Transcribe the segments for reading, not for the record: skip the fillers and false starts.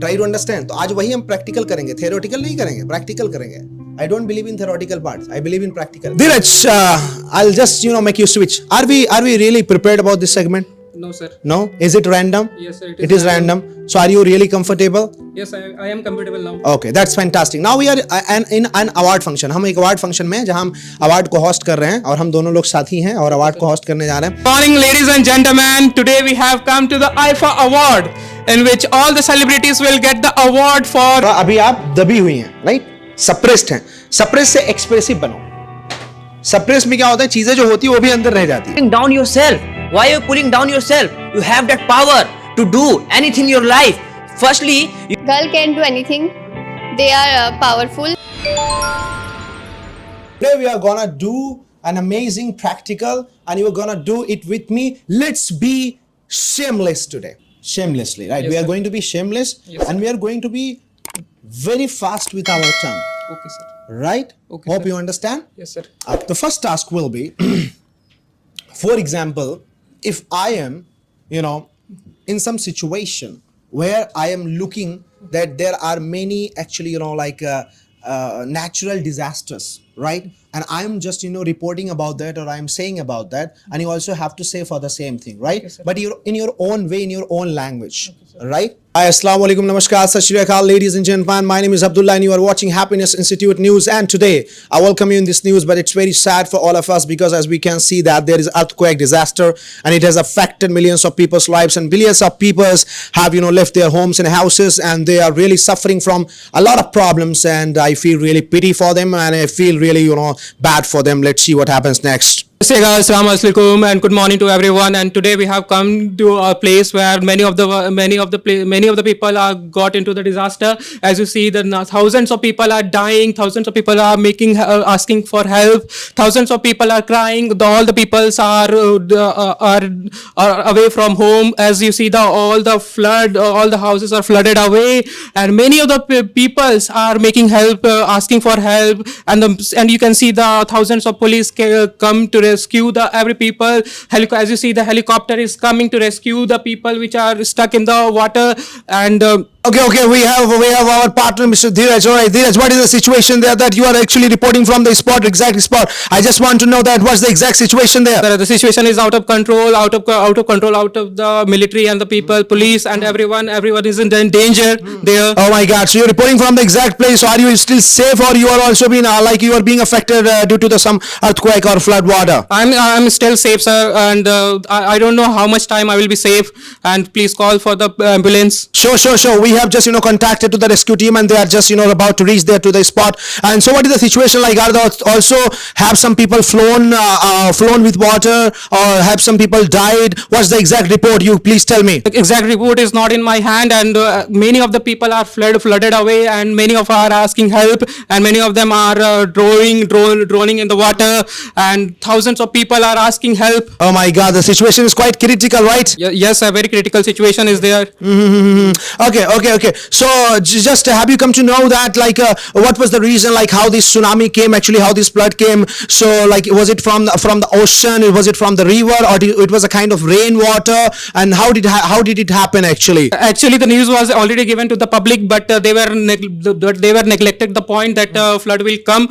Try to understand. तो आज वही हम प्रैक्टिकल करेंगे, थ्योरेटिकल नहीं करेंगे, प्रैक्टिकल करेंगे। I don't believe in theoretical parts. I believe in practical. Dheeraj, I'll just make you switch. Are we really prepared about this segment? No, sir. No? Is it random? Yes, sir. It is random. So are you really comfortable? Yes, I am comfortable now. Okay, that's fantastic. Now we are in an award function. हम एक award function में जहाँ हम award को host कर रहे हैं और हम दोनों लोग साथी हैं और award को host करने जा रहे हैं. Morning, ladies and gentlemen. Today we have come to the IFA Award, in which all the celebrities will get the award for. अभी आप दबी हुई हैं, right? सप्रेस्ड हैं. सप्रेस से एक्सप्रेसिव बनो. सप्रेस में क्या होता है, चीजें जो होती है वो भी अंदर रह जाती है. Pulling down yourself. Why are you pulling down yourself? You have that power to do anything in your life. Firstly, Girl can do anything. They are powerful. Today we are gonna do an amazing practical and you are gonna do it with me. Let's be shameless today. Shamelessly, right? Yes, We are sir. going to be shameless Yes, and we are going to be very fast with our tongue. Okay, sir. Right? Okay, Hope sir. you understand. Yes, sir. The first task will be, for example, if I am, in some situation where I am looking that there are many actually, natural disasters, right? And I am just, reporting about that or I am saying about that, and you also have to say for the same thing, right? Okay, sir. But you're in your own way, in your own language, right? Hi, Assalamu alaikum, namaskar, sat shri akal, ladies and gentlemen. My name is Abdullah and you are watching Happiness Institute News. And today, I welcome you in this news, but it's very sad for all of us because as we can see that there is earthquake disaster and it has affected millions of people's lives and billions of people have, left their homes and houses and they are really suffering from a lot of problems and I feel really pity for them and I feel really, bad for them. Let's see what happens next. Hey guys, Assalamu alaikum and good morning to everyone. And today we have come to a place where many of the people are got into the disaster. As you see, the thousands of people are dying. Thousands of people are asking for help. Thousands of people are crying. All the peoples are away from home. As you see, all the houses are flooded away, and many of the peoples are making help, asking for help. And you can see the thousands of police come to rescue every people. As you see, the helicopter is coming to rescue the people which are stuck in the water. And Okay. We have our partner, Mr. Dheeraj. All right, Dheeraj, what is the situation there that you are actually reporting from the exact spot? I just want to know that what's the exact situation there. the situation is out of control, out of the military and the people, police and everyone is in danger there. Oh my God! So you're reporting from the exact place. So are you still safe, or you are also being you are being affected due to some earthquake or flood water? I'm still safe, sir, and I don't know how much time I will be safe. And please call for the ambulance. Sure. We have just contacted to the rescue team, and they are just about to reach there to the spot. And so, what is the situation like? Are there also have some people flown with water, or have some people died? What's the exact report? You please tell me. The exact report is not in my hand, and many of the people are flooded away, and many of are asking help, and many of them are drowning in the water, and thousands of people are asking help. Oh my God, the situation is quite critical, right? Yes, a very critical situation is there. Okay. So just have you come to know that what was the reason, how this tsunami came, actually how this flood came? So was it from the ocean? Was it from the river, or it was a kind of rainwater? And how did it happen actually? Actually, the news was already given to the public, but they were neglected the point that flood will come,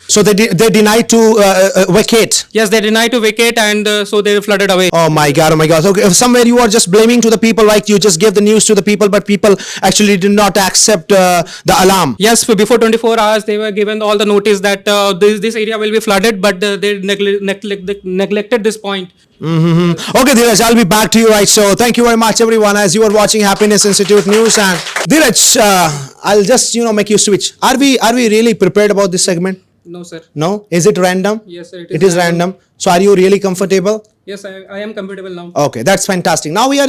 So they denied to vacate. Yes, they denied to vacate, and so they flooded away. Oh my God. Okay, somewhere you are just blaming to the people, you just gave the news to the people, but people actually did not accept the alarm. Yes, before 24 hours, they were given all the notice that this area will be flooded, but they neglected this point. Okay, Dheeraj, I'll be back to you, right? So thank you very much, everyone, as you are watching Happiness Institute News. And Dheeraj, I'll just make you switch. Are we really prepared about this segment? No, sir. No? Is it random? Yes, sir. It is random. So are you really comfortable? Yes, I am comfortable now. Okay, that's fantastic. Now we are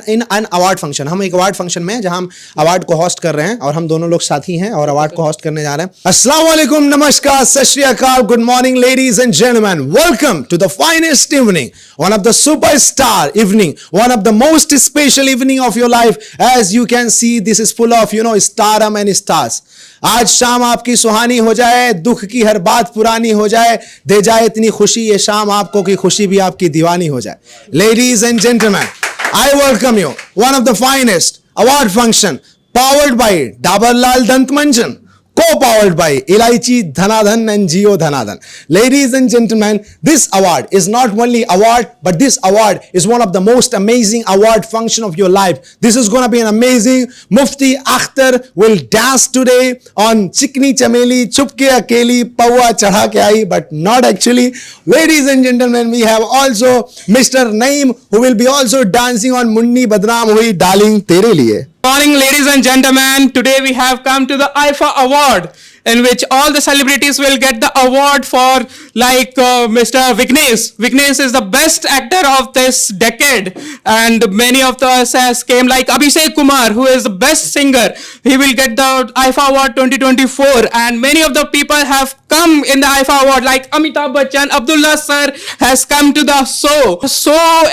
in an award function. हम एक award function में जहाँ हम award को host कर रहे हैं और हम दोनों लोग साथी हैं और award को host करने जा रहे हैं. Assalamu alaikum, namaskar, sat shri akal, good morning, ladies and gentlemen. Welcome to the finest evening, one of the superstar evening, one of the most special evening of your life. As you can see, this is full of stardom and stars. आज शाम आपकी सुहानी हो जाए, दुख की हर बात पुरानी हो जाए, दे जाए इतनी खुशी ये शाम आपको कि खुशी भी आपकी दीवानी हो जाए. Ladies and gentlemen, I welcome you. One of the finest award function powered by Dabur Lal Dant Manjan, co-powered by Ilaichi Dhanadhan and Jio Dhanadhan. Ladies and gentlemen, this award is not only award, but this award is one of the most amazing award function of your life. This is going to be an amazing. Mufti Akhtar will dance today on Chikni Chameli, Chupke Akeli, Pawa Chadha Ke Aayi, but not actually. Ladies and gentlemen, we have also Mr. Naeem, who will be also dancing on Munni Badnaam Hui Darling Tere Liye. Morning, ladies and gentlemen. Today we have come to the IFA Award, in which all the celebrities will get the award for, like Mr. Vignesh. Vignesh is the best actor of this decade, and many of us has came, like Abhishek Kumar, who is the best singer. He will get the IFA Award 2024, and many of the people have come in the IFA Award, like Amitabh Bachchan. Abdullah sir has come to the show, so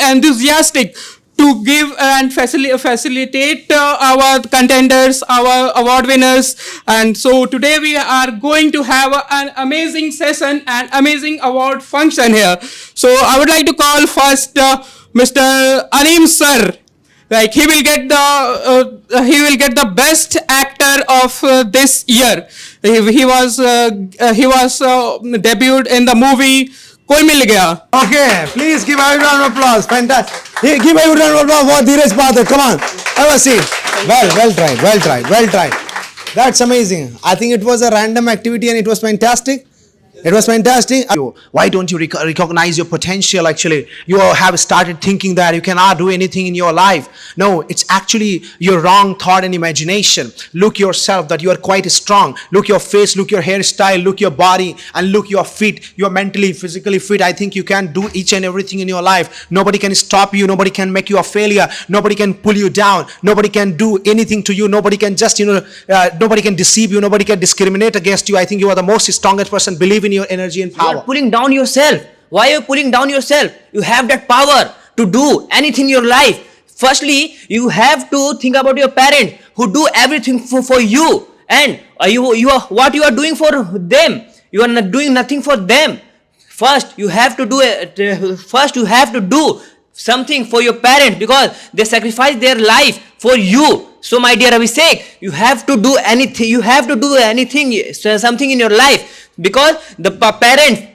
enthusiastic to give and facilitate our contenders, our award winners. And so today we are going to have an amazing session and amazing award function here. So I would like to call first Mr. Anim sir. Like he will get the best actor of this year. He was debuted in the movie Koi Mil Gaya. Okay, please give a round of applause. Fantastic. Give a round of applause for Dheeraj Pathak. Come on, have a seat. Well tried. That's amazing. I think it was a random activity and it was fantastic. Why don't you recognize your potential? Actually, you have started thinking that you cannot do anything in your life. No, it's actually your wrong thought and imagination. Look yourself that you are quite strong. Look your face, look your hairstyle, look your body, and look your fit. You are mentally, physically fit. I think you can do each and everything in your life. Nobody can stop you. Nobody can make you a failure. Nobody can pull you down. Nobody can do anything to you. Nobody can just, nobody can deceive you. Nobody can discriminate against you. I think you are the most strongest person. Believe in your energy and You power. are pulling down yourself. Why are you pulling down yourself? You have that power to do anything in your life. Firstly, you have to think about your parents who do everything for you, and you are what you are doing for them. You are not doing nothing for them. First, you have to do something for your parents because they sacrifice their life for you. So, my dear Abhishek, you have to do anything. You have to do anything, something in your life because the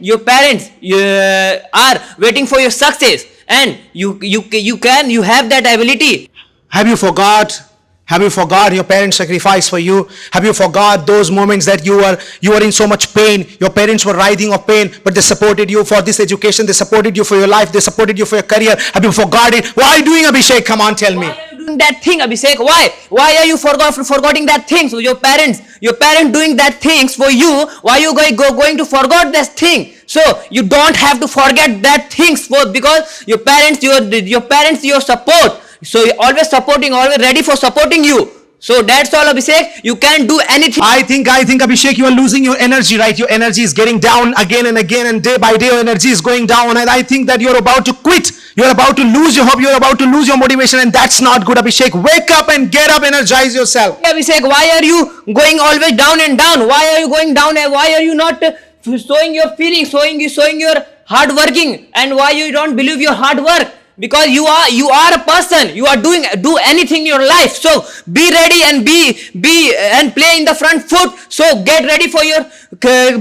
your parents are waiting for your success, and you have that ability. Have you forgot? Have you forgot your parents' sacrifice for you? Have you forgot those moments that you were in so much pain? Your parents were writhing of pain, but they supported you for this education. They supported you for your life. They supported you for your career. Have you forgot it? Why are you doing, Abhishek? Come on, tell me. Why are you doing that thing, Abhishek? Why are you forgetting that thing? So your parents doing that things for you. Why you going to forget that thing? So you don't have to forget that things because your parents, your support. So you're always supporting, always ready for supporting you. So that's all, Abhishek. You can do anything. I think Abhishek, you are losing your energy, right? Your energy is getting down again and again, and day by day your energy is going down, and I think that you're about to quit. You're about to lose your hope. You're about to lose your motivation, and that's not good, Abhishek. Wake up and get up, energize yourself. Abhishek, why are you going always down and down? Why are you going down and why are you not showing your feelings, showing your hard working, and why you don't believe your hard work? Because you are a person, you are do anything in your life. So be ready and be and play in the front foot. So get ready for your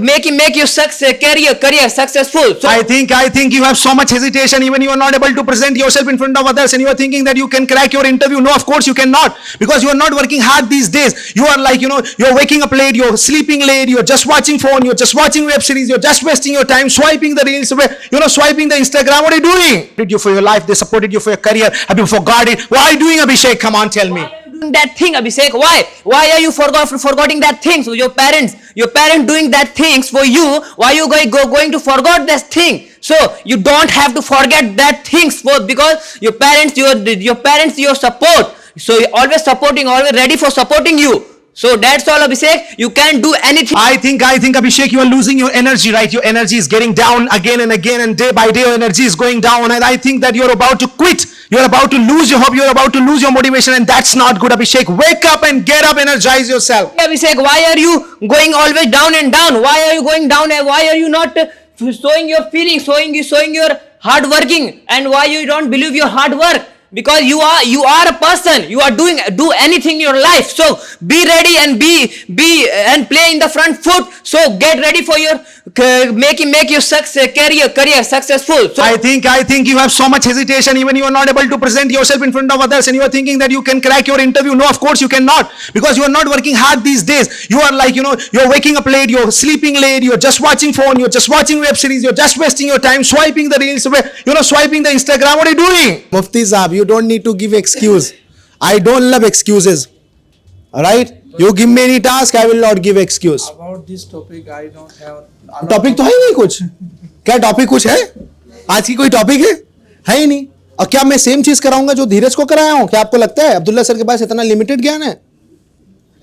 make your career successful. So I think you have so much hesitation. Even you are not able to present yourself in front of others, and you are thinking that you can crack your interview. No, of course you cannot, because you are not working hard these days. You are like, you're waking up late, you're sleeping late, you're just watching phone, you're just watching web series, you're just wasting your time swiping the reels, swiping the Instagram. What are you doing? Did you for your life? They supported you for your career. Have you forgot it? Why are you doing, Abhishek? Come on, tell me. That thing, Abhishek. Why are you forgetting that thing? So your parents doing that things for you. Why you going to forget that thing? So you don't have to forget that things because your parents, your support. So you're always supporting, always ready for supporting you. So that's all, Abhishek. You can do anything. I think Abhishek, you are losing your energy, right? Your energy is getting down again and again, and day by day your energy is going down, and I think that you're about to quit. You're about to lose your hope. You're about to lose your motivation, and that's not good, Abhishek. Wake up and get up, energize yourself. Abhishek, why are you going always down and down? Why are you going down and why are you not showing your feelings, showing your hard working, and why you don't believe your hard work? because you are a person. You are do anything in your life. So be ready and be and play in the front foot. So get ready for your make your career successful. So I think you have so much hesitation. Even you are not able to present yourself in front of others, and you are thinking that you can crack your interview. No, of course you cannot, because you are not working hard these days. You are like, you're waking up late, you're sleeping late, you're just watching phone, you're just watching web series, you're just wasting your time swiping the reels, swiping the Instagram. What are you doing? Mufti Saab, you don't need to give excuse. I don't love excuses. Alright? You give me any task, I will not give excuse. About this topic, I don't have. Topic तो है ही नहीं कुछ. क्या topic कुछ है? आज की कोई टॉपिक है ही नहीं. और क्या मैं सेम चीज कराऊंगा जो धीरज को कराया हूं? क्या आपको लगता है अब्दुल्ला सर के पास इतना लिमिटेड ज्ञान है?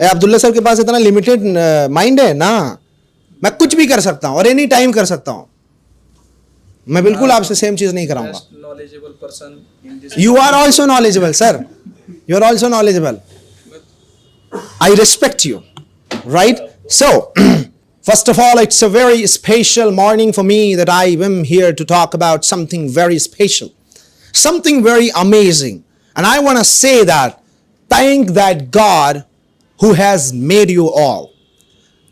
अब्दुल्ला सर के पास इतना लिमिटेड माइंड है ना? मैं कुछ भी कर सकता हूं और एनी टाइम कर सकता हूं. मैं बिल्कुल आपसे सेम चीज नहीं कराऊंगा. Knowledgeable person in this. You are also knowledgeable, sir. You are also knowledgeable. I respect you, right? So, first of all, it's a very special morning for me that I am here to talk about something very special, something very amazing. And I want to say that, thank that God who has made you all.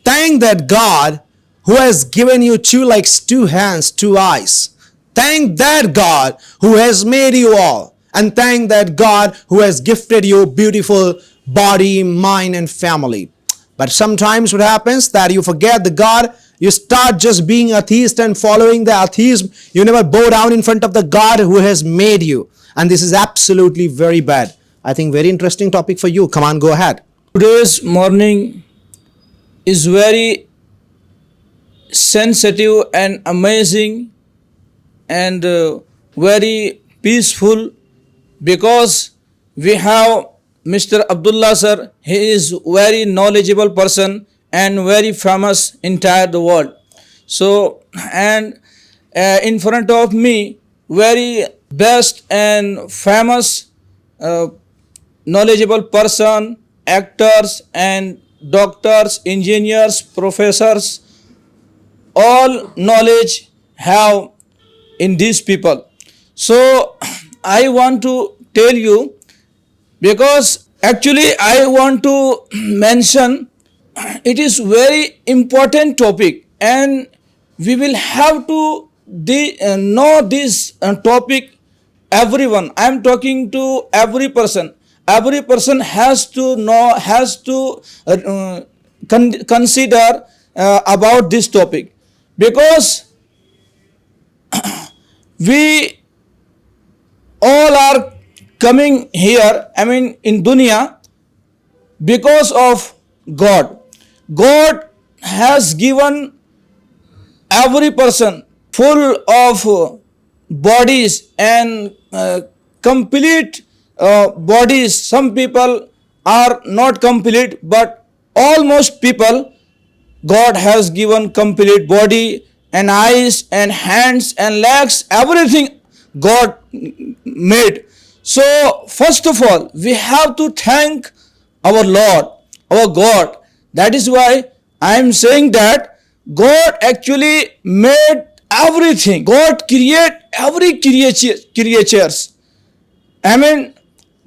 Thank that God who has given you two legs, two hands, two eyes. Thank that God who has made you all. And thank that God who has gifted you beautiful body, mind, and family. But sometimes what happens that you forget the God, you start just being atheist and following the atheism. You never bow down in front of the God who has made you. And this is absolutely very bad. I think very interesting topic for you. Come on, go ahead. Today's morning is very sensitive and amazing and very peaceful, because we have Mr. Abdullah sir. He is very knowledgeable person and very famous entire the world. So, and in front of me, very best and famous knowledgeable person, actors and doctors, engineers, professors, all knowledge have in these people. So I want to tell you, because actually I want to mention, it is very important topic and we will have to know this topic. Everyone, I am talking to every person. Every person has to know, has to consider about this topic, because we all are coming here, I mean in dunya, because of God. God has given every person full of bodies and complete bodies. Some people are not complete, but almost people, God has given complete body and eyes and hands and legs, everything God made. So first of all, we have to thank our Lord, our God. That is why I am saying that God actually made everything. God create every creatures. I mean,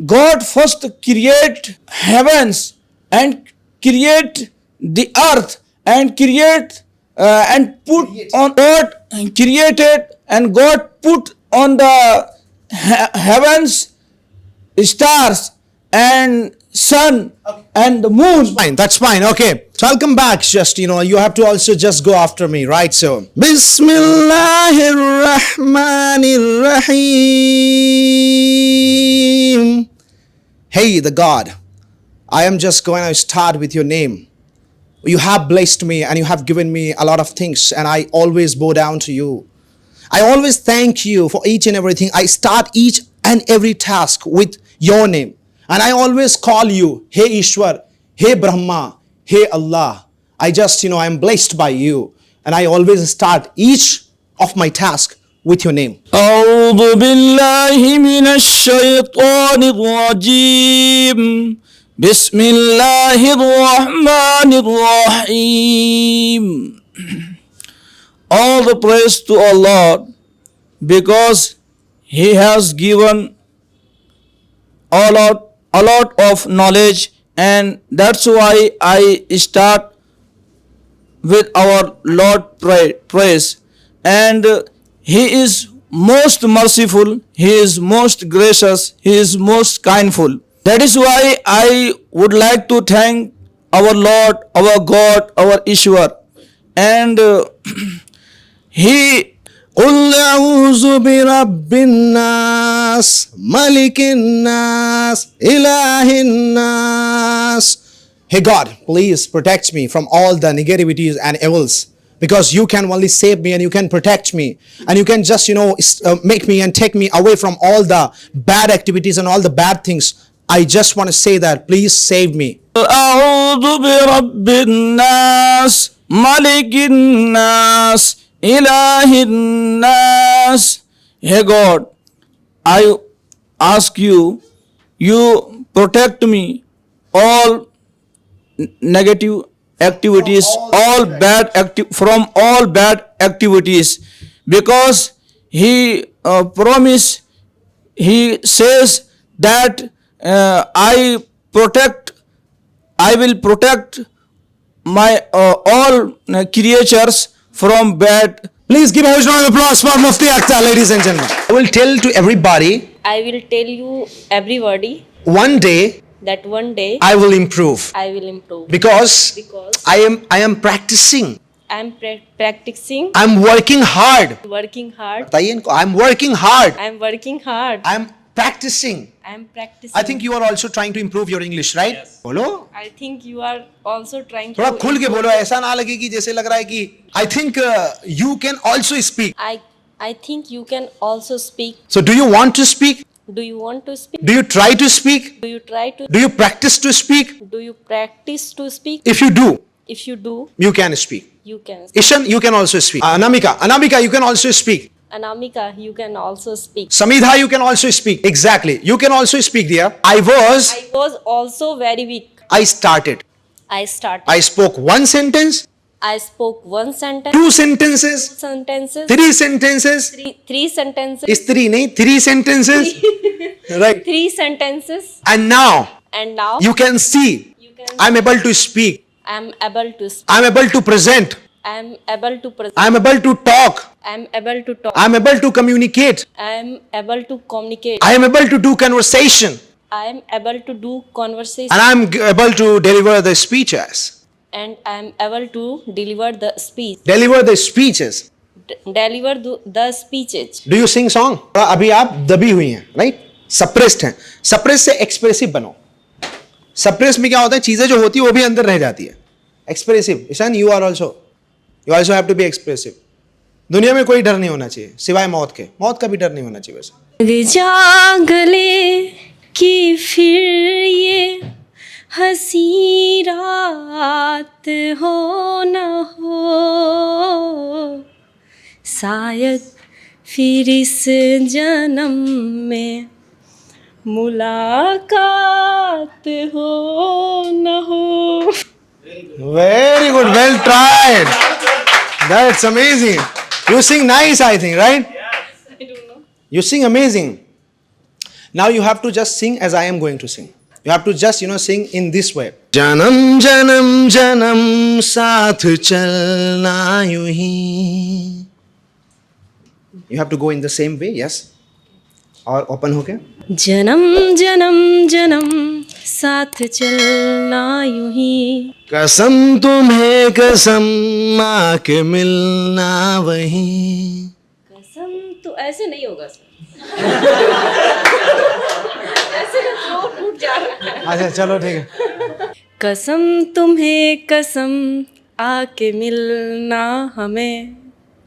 God first create heavens and create the earth and create and put on God created, and God put on the heavens stars and sun and the moon. Fine, that's fine. Okay. So I'll come back. Just, you have to also just go after me, right? So, Bismillahir Rahmanir Rahim. Hey, the God, I am just going to start with your name. You have blessed me and you have given me a lot of things, and I always bow down to you. I always thank you for each and everything. I start each and every task with your name. And I always call you, Hey Ishwar, Hey Brahma, Hey Allah. I just, I am blessed by you. And I always start each of my task with your name. أعوذ بالله من الشيطان الرجيم. بسم الله الرحمن الرحيم. All the praise to our Lord, because He has given a lot of knowledge, and that's why I start with our Lord praise. And He is most merciful, He is most gracious, He is most kindful. That is why I would like to thank our Lord, our God, our Ishwar. And He قل أعوذ برب الناس ملك الناس إله الناس. Hey God, please protect me from all the negativities and evils, because you can only save me and you can protect me and you can just make me and take me away from all the bad activities and all the bad things. I just want to say that please save me. أعوذ برب الناس ملك الناس إله الناس. Hey God, I ask you, you protect me all negative activities, from all bad activities, because He promise, He says that I will protect my all creatures from bad. Please give a huge round of applause for Mufti Akhtar, ladies and gentlemen. I will tell to everybody, I will tell you everybody one day that one day I will improve, I will improve because because I am practicing. I'm practicing, I'm working hard. working hard. बताइए इनको, I'm working hard. I'm working hard. I'm practicing. I'm practicing. I think you are also trying to improve your English, right? Yes. बोलो. I think you are also trying थोड़ा to. खुल के बोलो, ऐसा ना लगे कि जैसे लग रहा है कि I think you can also speak. I think you can also speak. So do you want to speak? Do you want to speak? Do you try to speak? Do you try to? Do you practice to speak? Do you practice to speak? If you do, If you do, you can speak. you can. Ishan, you can also speak. Anamika, you can also speak. Anamika, you can also speak. Samidha, you can also speak. Exactly. You can also speak, dear. I was also very weak. I started. I started. I spoke one sentence, I spoke one sentence, two sentences, sentences, three sentences. three sentences, Is three, nahi, three sentences. Right. three sentences, And now and now you can see you can. I'm able to speak. I'm able to speak. I'm able to present. I'm able to present. I'm able to talk. I'm able to talk. I'm able to communicate. I'm able to communicate. I am able to do conversation. I'm able to do conversation, And I'm able to deliver the speeches. and I'm able to deliver the speech. Deliver the speeches. Deliver the speeches. Do you sing song? अभी आप दबी हुई हैं, right? Suppressed हैं. Suppressed से expressive बनो. Suppressed में क्या होता है? चीजें जो होती है वो भी अंदर रह जाती है. Expressive. Ishan, you are also. You also have to be expressive. दुनिया में कोई डर नहीं होना चाहिए सिवाय मौत के. मौत का भी डर नहीं होना चाहिए वैसे. जागले कि फिर ये हंसी रात हो न हो, शायद फिर इस जन्म में मुलाकात हो न हो. Very good. Well tried. That's amazing. You sing nice, I think, right? I don't know. You sing amazing. Now you have to just sing as I am going to sing. You have to just, sing in this way. Janam janam janam saath chalna यूं ही. You have to go in the same way, yes? और open होके. जन्म जन्म जन्म साथ चलना यूं ही. कसम तुम्हें कसम आके मिलना वहीं. कसम तो ऐसे नहीं होगा सर. ऐसे ना फ्लो टूट जा रहा है. अच्छा चलो ठीक है. कसम तुम्हें कसम आके मिलना हमें.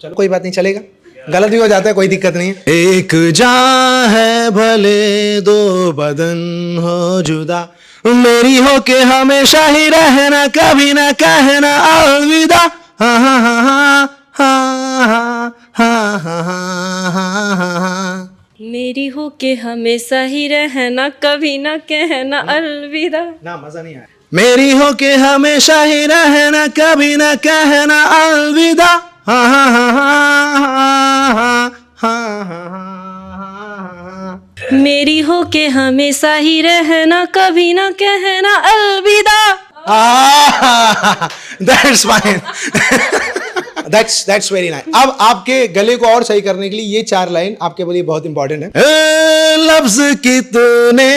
चलो कोई बात नहीं, चलेगा. गलत भी हो जाता है, कोई दिक्कत नहीं है. एक जान है भले दो बदन हो जुदा, मेरी हो के हमेशा ही रहना, कभी ना कहना अलविदा. हाँ हाँ हाँ हाँ हाँ हाँ हाँ हाँ हाँ. मेरी हो के हमेशा ही रहना, कभी ना कहना अलविदा. ना मजा नहीं आया. मेरी हो के हमेशा ही रहना, कभी ना कहना अलविदा. हाँ हाँ हाँ हाँ हाँ हाँ हाँ हाँ हाँ. मेरी हो के हमेशा ही रहना, कभी ना कहना अलविदा। That's fine. That's very nice. अब आपके गले को और सही करने के लिए ये 4 लाइन आपके लिए बहुत इंपॉर्टेंट है। लफ्ज कितने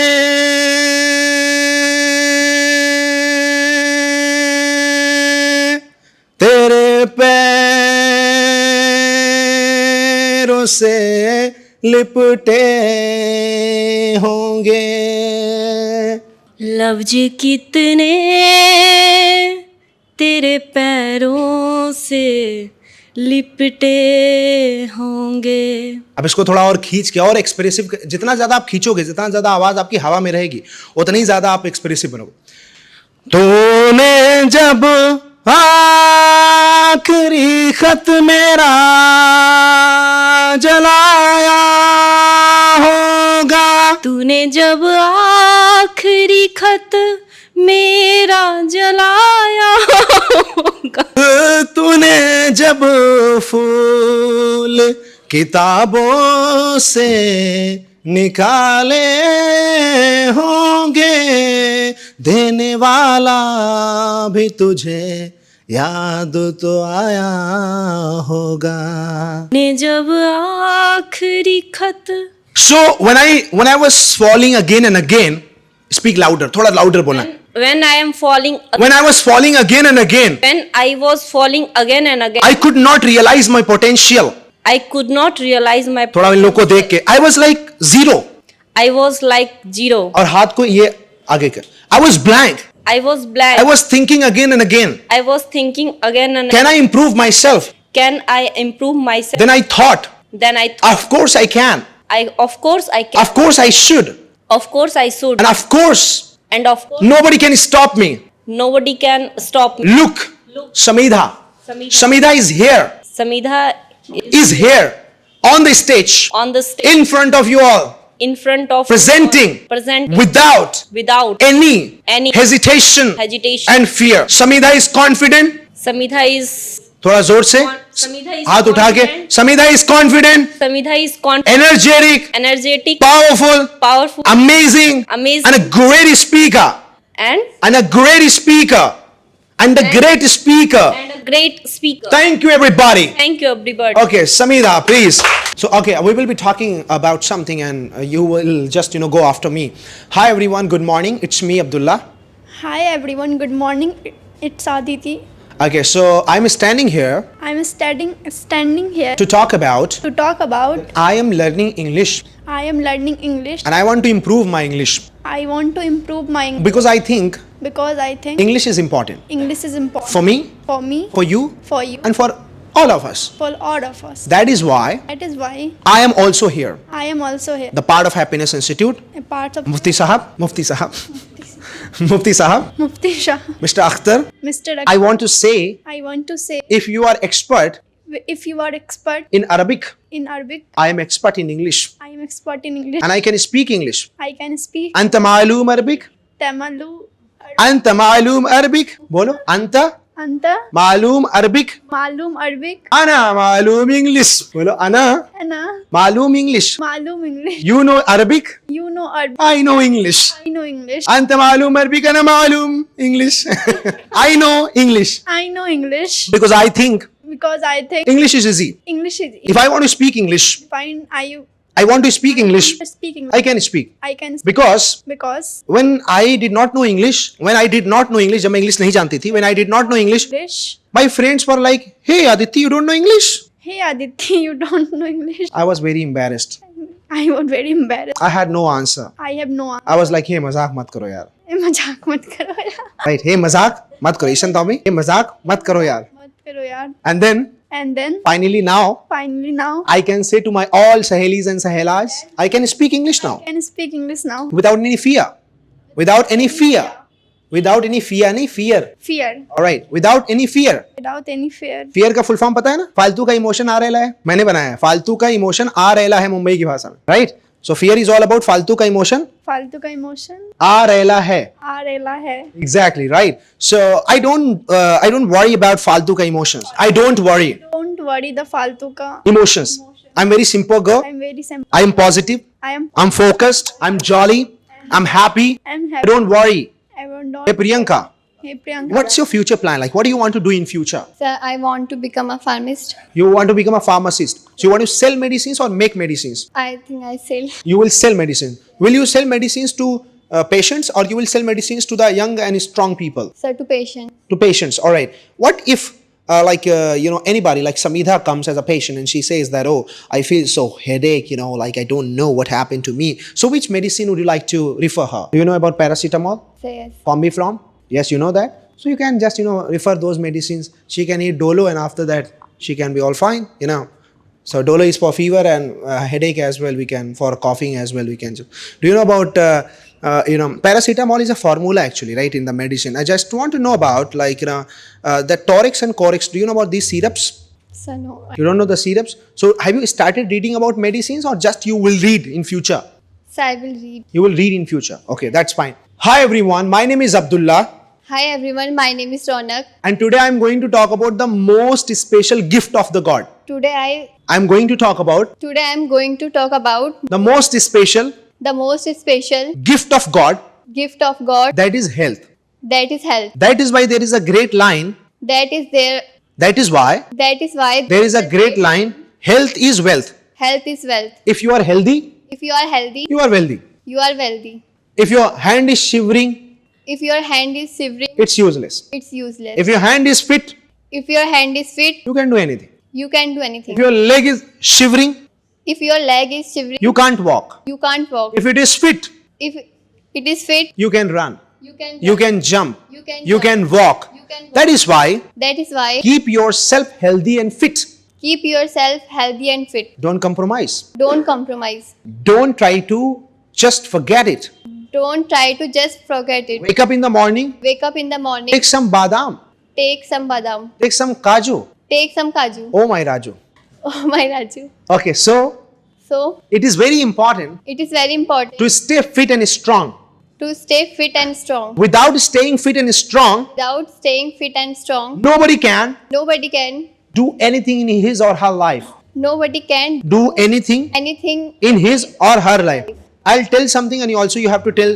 तेरे पैरों से लिपटे होंगे। लफ्ज कितने तेरे पैरों से लिपटे होंगे। अब इसको थोड़ा और खींच के और एक्सप्रेसिव, जितना ज्यादा आप खींचोगे, जितना ज्यादा आवाज आपकी हवा में रहेगी, उतनी ज्यादा आप एक्सप्रेसिव बनोगे। तूने जब आखिरी खत मेरा जलाया होगा, तूने जब आखिरी खत मेरा जलाया होगा, तूने जब फूल किताबों से निकाले होंगे, देने वाला भी तुझे याद तो आया होगा। ने जब आखिरी खत। So when I was falling again and again, speak louder, थोड़ा louder बोलना। When I am falling, When I was falling again and again, when I was falling again and again, I could not realize my potential. I could not realize my. थोड़ा इन लोग को देख के, I was like zero. I was like zero. और हाथ को ये आगे कर। I was blank. I was blank. I was thinking again and again. I was thinking again and Can I improve myself? can I improve myself? Then I thought, Then I thought, of course I can. of course I can. Of course I should. Of course I should. And of course, And of course nobody can stop me. nobody can stop me. Look, Samidha. Samidha. Samidha is here. Samidha Is here on the stage on the stage in front of you all, in front of presenting presenting without without any hesitation hesitation. and fear. Samidha is confident. Samidha is थोड़ा जोर से Samidha is हाथ उठा के। confident. Samidha is confident, Samidha is confident, energetic, energetic, powerful, powerful, amazing, Amazing. and a great speaker. and And a great speaker. And a great speaker. a great speaker. Thank you, everybody. Thank you, everybody. Okay, Samidha, please. So, okay, we will be talking about something, and you will just, go after me. Hi, everyone. Good morning. It's me, Abdullah. Hi everyone, good morning. It's Aditi. Okay, so I'm standing here I'm standing here to talk about to talk about I am learning English, I am learning English. and I want to improve my English I want to improve my English because I think because I think English is important English is important for me, for me, for you, for you, and for all of us. for all of us. That is why That is why I am also here, I am also here, the part of Happiness Institute. a part of Mufti Sahab, Mufti Sahab, Mufti Shah. Mr. Akhtar. Mr. I want to say, I want to say, if you are expert if you are expert in Arabic, in Arabic, I am expert in English, I am expert in English. and I can speak English. I can speak Anta ma'aloom Arabic? Tamalu, Anta ma'aloom Arabic? Bolo. Anta Anta, ma'aloom Arabic? Malum Arabic, Ana ma'aloom English. Bolo. Ana Ana, ma'aloom English. Malum English. You know Arabic? You know Arabic. I know English. I know English. Anta ma'aloom Arabic? Ana ma'aloom English. I know English I know English because I think because I think English is easy. English is If I want to speak English, fine. I want to speak English, Speak English. I can speak. I can speak Because because when I did not know English, जब मैं English नहीं जानती थी, when I did not know English, English. my friends were like, "Hey Aditi, you don't know English?" Hey Aditi, you don't know English. I was very embarrassed. I was very embarrassed. I had no answer. I have no answer. I was like, "Hey मजाक मत करो यार." मजाक मत करो यार. Right? Hey मजाक मत करो. Ishan Tommy, hey मजाक मत करो यार. मत करो यार. And then And then finally now, I can say to my all Sahelis and Sahelas, I can speak English now I can speak English now. without any fear. Without any fear. Without any fear, नहीं fear. Fear. Alright, without any fear. Without any fear. Fear का full form पता है ना? फालतू का emotion आ रहेला है, मैंने बनाया है। फालतू का इमोशन आ रहेला है मुंबई की भाषा में, right? So fear is all about फालतू का इमोशन फालतू का इमोशन आ रहेला है। आ रहेला है. Exactly, right? So I don't worry about फालतू का emotions. I don't worry Don't worry the फालतू का emotions. I'm very simple girl. I'm very simple. I am positive. I'm focused. I'm jolly. I'm happy. I'm happy. Don't worry. I will not. Hey Priyanka, Hey Priyanka. what's your future plan like? What do you want to do in future? Sir, I want to become a pharmacist. You want to become a pharmacist. So you want to sell medicines or make medicines? I think I sell. You will sell medicine. Will you sell medicines to patients or you will sell medicines to the young and strong people? Sir, to patient. To patients. All right. What if anybody like Samidha comes as a patient and she says that, oh, I feel so headache, like I don't know what happened to me. So which medicine would you like to refer her? Do you know about paracetamol? Sir, yes. Combiflam? Yes, you know that. So you can just, refer those medicines. She can eat Dolo and after that she can be all fine, So Dolo is for fever and headache as well. We can, for coughing as well, we can. Do you know about, paracetamol is a formula actually, right, in the medicine. I just want to know about the Torix and Corix. Do you know about these syrups? Sir, no. You don't know the syrups? So have you started reading about medicines or just you will read in future? Sir, I will read. You will read in future. Okay, that's fine. Hi everyone, my name is Abdullah. Hi everyone, my name is Ronak. And today I am going to talk about the most special gift of the God. Today I am going to talk about am going to talk about the most special the most special gift of God, gift of God, that is health. that is health. That is why there is a great line. That is there. That is why That is why there is a great line. Health is wealth. health is wealth. If you are healthy, If you are healthy, you are wealthy. you are wealthy. If your hand is shivering, If your hand is shivering, it's useless. it's useless. If your hand is fit, If your hand is fit, you can do anything. you can do If anything. your leg is shivering, If your leg is shivering, you can't walk. you can't walk. If it is fit, If it is fit, you can run. you can You can jump. You can You jump. can walk. You can walk. That is why That is why keep yourself healthy and fit. keep yourself healthy and fit. Don't compromise. Don't compromise. Don't try to just forget it. Don't try to just forget it. Wake up in the morning, Wake up in the morning, take some badam, take some badam, take some kaju. take some kaju. Oh my Raju. Oh my Raju. Okay, so So it is very important it is very important to stay fit and strong. to stay fit and strong. Without staying fit and strong, Without staying fit and strong, nobody can nobody can do anything in his or her life. nobody can Do anything anything. in his or her life. I'll tell something and you have to tell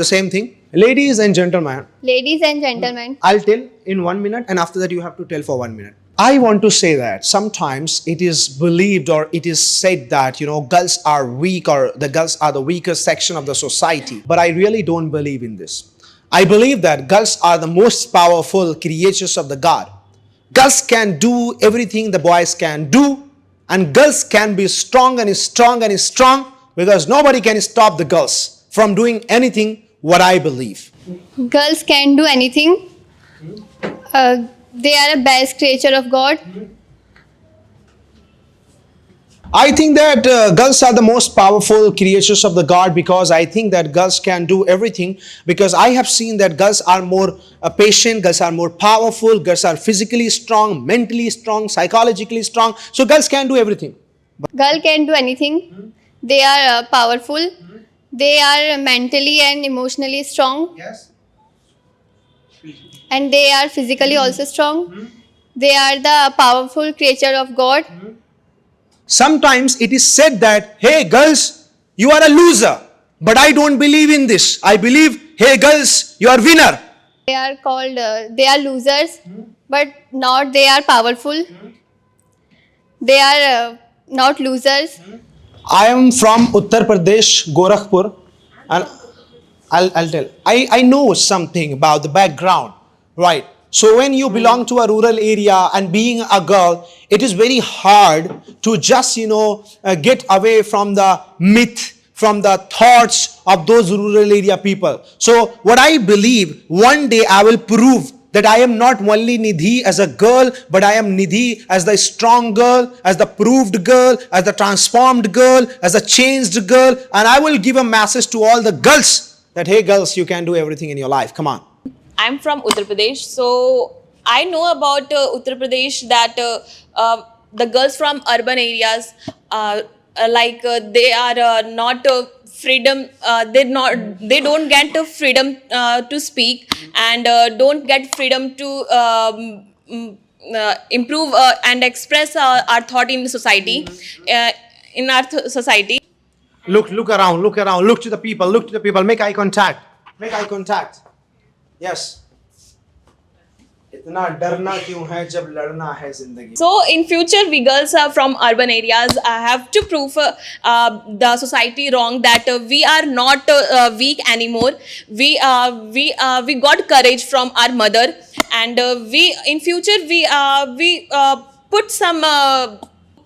the same thing. Ladies and gentlemen, Ladies and gentlemen, I'll tell in 1 minute and after that you have to tell for 1 minute. I want to say that sometimes it is believed or it is said that, girls are weak or the girls are the weakest section of the society. But I really don't believe in this. I believe that girls are the most powerful creatures of the God. Girls can do everything the boys can do, and girls can be strong and strong and strong because nobody can stop the girls from doing anything what I believe. girls can do anything. They are a best creature of God. I think that girls are the most powerful creatures of the God because I think that girls can do everything because I have seen that girls are more patient, girls are more powerful, girls are physically strong, mentally strong, psychologically strong. So girls can do everything. Girl can do anything. They are powerful. They are mentally and emotionally strong. Yes. And they are physically also strong. They are the powerful creature of God. Sometimes it is said that, hey girls, you are a loser. But I don't believe in this. I believe, hey girls, you are winner. They are called, they are losers, but not they are powerful. They are not losers. I am from Uttar Pradesh, Gorakhpur, and I'll tell. I know something about the background, right? So when you belong to a rural area and being a girl, it is very hard to just, get away from the myth, from the thoughts of those rural area people. So what I believe, one day I will prove that I am not only Nidhi as a girl, but I am Nidhi as the strong girl, as the proved girl, as the transformed girl, as a changed girl. And I will give a message to all the girls that, hey girls, you can do everything in your life. Come on. I'm from Uttar Pradesh, so I know about Uttar Pradesh that the girls from urban areas, they are not freedom. They don't get the freedom to speak and don't get freedom to improve and express our thought in society. In our society. Look around, look around, look to the people, make eye contact. Yes. इतना डरना क्यों है जब लड़ना है जिंदगी. So in future, we girls are from urban areas have to prove the society wrong that we are not weak anymore. We got courage from our mother, and we in future we put some.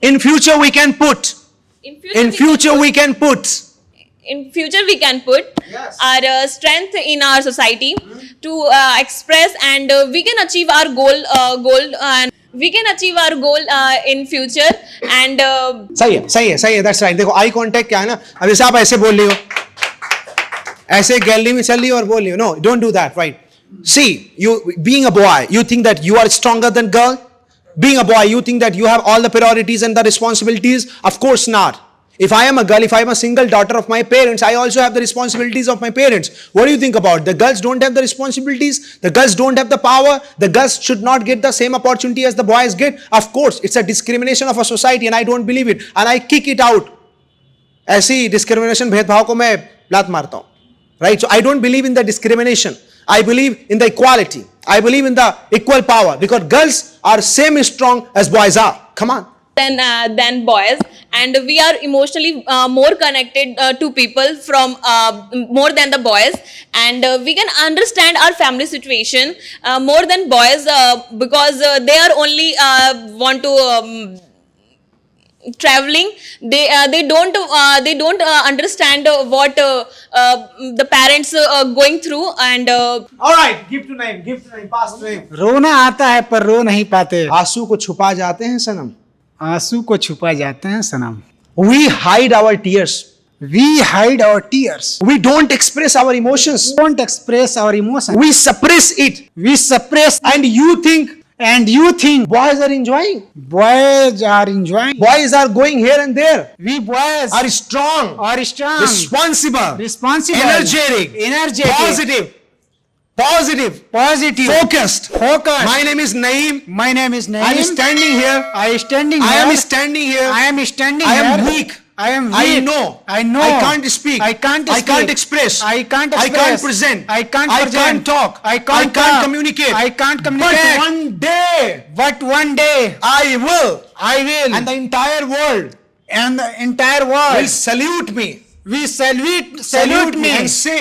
In future we can put. In future we can put. In future we can put Yes. our strength in our society to express, and we can achieve our goal and we can achieve our goal in future, and सही है that's right. देखो eye contact क्या है ना, अब जैसे आप ऐसे बोल रही हो, ऐसे गैलरी में चल रही हो और बोल रही हो, no, don't do that, right? See, you being a boy, you think that you are stronger than girl? Being a boy, you think that you have all the priorities and the responsibilities? Of course not. If I am a girl, if I am a single daughter of my parents, I also have the responsibilities of my parents. What do you think about? The girls don't have the responsibilities. The girls don't have the power. The girls should not get the same opportunity as the boys get. Of course, it's a discrimination of a society, and I don't believe it. And I kick it out. ऐसी discrimination, भेदभाव को मैं लात मारता हूँ. Right? So I don't believe in the discrimination. I believe in the equality. I believe in the equal power, because girls are same strong as boys are. Come on. than boys, and we are emotionally more connected to people from more than the boys, and we can understand our family situation more than boys because they are only want to traveling. They don't understand what the parents going through, and All right, give to name, pass to name. रोना आता है पर रो नहीं पाते, आंसू को छुपा जाते हैं सनम. आंसू को छुपा जाते हैं सनम. We hide our tears. We hide our tears. We don't express our emotions. Don't express our emotions. We suppress it. We suppress, And you think boys are enjoying. boys are enjoying. Boys are going here and there. We boys Are strong. are strong, Responsible. responsible, Energetic. energetic, Positive. Focused. focused. My name is Naeem. My name is Naeem. I am standing here. I am standing I here. am standing here. I am standing I am here. weak. I am I weak. know. I know. I can't speak. I can't I speak. can't express. I can't I express. can't present. I can't I present. can't talk. I can't I can't talk. communicate. I can't communicate. But one day But one day I will. I will, And the entire world and the entire world will salute me. we salute me and say,